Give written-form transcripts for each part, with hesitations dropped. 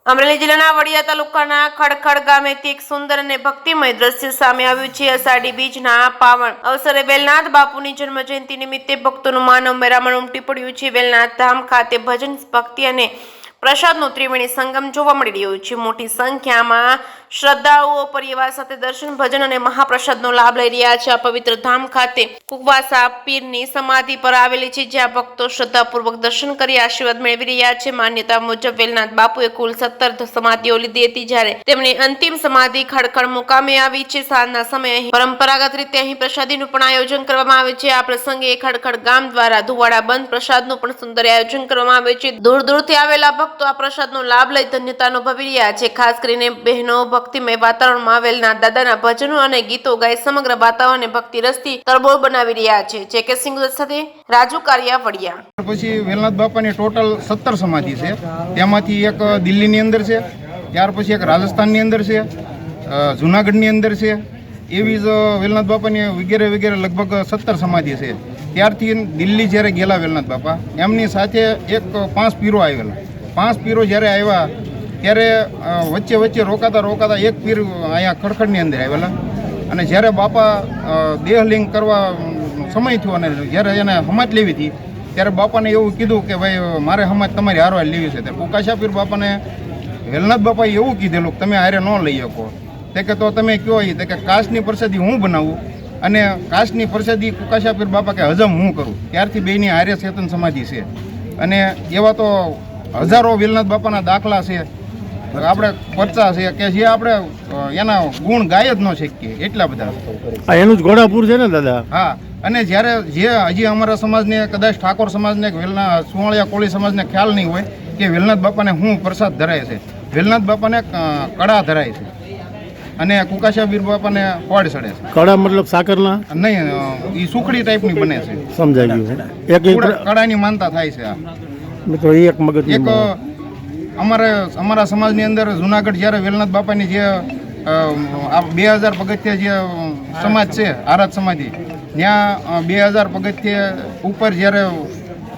અમરેલી જિલ્લાના વડિયા તાલુકાના ખડખડ ગામેથી એક સુંદર અને ભક્તિમય દ્રશ્ય સામે આવ્યું છે। અષાઢી બીજના પાવન અવસરે વેલનાથ બાપુની જન્મ જયંતિ નિમિત્તે ભક્તોનું માનવ મેરામણ ઉમટી પડ્યું છે। વેલનાથ ધામ ખાતે ભજન, ભક્તિ અને પ્રસાદનો ત્રિવેણી સંગમ જોવા મળી રહ્યો છે। મોટી સંખ્યામાં શ્રદ્ધાળુઓ પરિવાર સાથે દર્શન, ભજન અને મહાપ્રસાદનો લાભ લઈ રહ્યા છે। આ પવિત્ર ધામ ખાતે કુવાસા પીરની સમાધિ પર આવેલી છે, જ્યાં ભક્તો શ્રદ્ધાપૂર્વક દર્શન કરી આશીર્વાદ મેળવી રહ્યા છે। માન્યતા મુજબ વેલનાથ બાપુએ કુલ 17 સમાધિઓ લીધી હતી, જ્યારે તેમની અંતિમ સમાધિ ખડખડ મુકામે આવી છે। સાંજના સમયે પરંપરાગત રીતે અહીં પ્રસાદીનું પણ આયોજન કરવામાં આવે છે। આ પ્રસંગે ખડખડ ગામ દ્વારા ધુવાડા બંધ પ્રસાદનું પણ સુંદર આયોજન કરવામાં આવે છે। દૂર દૂરથી આવેલા ભક્તો આ પ્રસાદનો લાભ લઈ ધન્યતા અનુભવી રહ્યા છે। ખાસ કરીને બહેનો ભક્તિમય વાતાવરણમાં વેલનાથ દાદાના ભજનો અને ગીતો ગાઈ સમગ્ર વાતાવરણને ભક્તિ રસથી તરબોળ બનાવી રહ્યા છે। જે.કે. સિંહ સાથે રાજુ કારિયા, વડિયા। પછી વેલનાથ બાપાની ટોટલ 17 સમાધિ છે, તેમાંથી એક દિલ્હીની અંદર છે, ત્યાર પછી એક રાજસ્થાનની અંદર છે, જુનાગઢની અંદર છે, એવી જ વેલનાથ બાપાની વગેરે વગેરે લગભગ 17 સમાધિ છે। ત્યારથી દિલ્હી જ્યારે ગયેલા વેલનાથ બાપા, એમની સાથે એક 5 પીરો આવેલા। 5 પીરો જ્યારે આવ્યા ત્યારે વચ્ચે વચ્ચે રોકાતા એક પીર અહીંયા ખડખડની અંદર આવેલા, અને જ્યારે બાપા દેહલિંગ કરવા સમય થયો અને જ્યારે એને હમાત લેવી હતી, ત્યારે બાપાને એવું કીધું કે ભાઈ મારે હમાત તમારી હારવાર લેવી છે। ત્યારે કુકાશા પીર બાપાને વેલનાથ બાપાએ એવું કીધેલું કે તમે હારે ન લઈ શકો, તે કે તો તમે કયો એ કે કાચની પ્રસાદી હું બનાવું અને કાચની પ્રસાદી કુકાશા પીર બાપા કે હજમ હું કરું। ત્યારથી બેની હારે ચેતન સમાધિ છે, અને એવા તો હજારો વેલનાથ બાપાના દાખલા છે, આપણે પરચા છે કે જે આપણે એના ગુણ ગાય જ ન શકીએ, એટલા બધા। એનું જ ઘોડાપુર છે ને દાદા? હા, અને જ્યારે જે હજી અમારા સમાજને, કદાચ ઠાકોર સમાજને, વેલના સુવાળિયા કોળી સમાજને ખ્યાલ નહીં હોય કે વેલનાથ બાપાને શું પ્રસાદ ધરાય છે। વેલનાથ બાપાને કડા ધરાય છે અને કુકાશા પીર બાપાને કોડ ચડે છે। કડા મતલબ સાકરના નહીં, એ સુખડી ટાઈપની બને છે। સમજાઈ ગયું? એક કડાની માનતા થાય છે। આ મિત્રો એક મગજ એક અમારા સમાજની અંદર જુનાગઢ જ્યારે વેલનાથ બાપાની જે 2000 પગથિયા જે સમાજ છે, આરાધ સમાધિ, ત્યાં 2000 પગથિયા ઉપર જ્યારે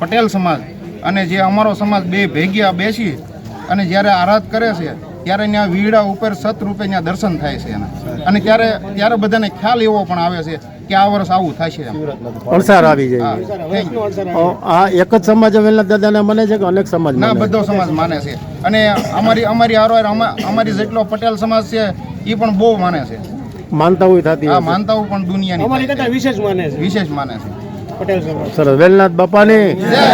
પટેલ સમાજ અને જે અમારો સમાજ બે ભેગી બેસી અને જ્યારે આરાધ કરે છે, ત્યારે ત્યાં વીડા ઉપર સતરૂપે ત્યાં દર્શન થાય છે એના, અને ત્યારે બધાને ખ્યાલ એવો પણ આવે છે કે આ વર્ષ આવું થશે, અણસાર આવી જાય। આ એક જ સમાજ વેલનાથ દાદાને માને છે કે અનેક સમાજ? ના, બધો સમાજ માને છે, અને અમારી હારોહાર અમારી જેટલો પટેલ સમાજ છે એ પણ બહુ માને છે। માનતાઓ થતી? હા, માનતાઓ પણ દુનિયાની વિશેષ માને છે પટેલ સમાજ। સરસ, વેલનાથ બાપાની જય।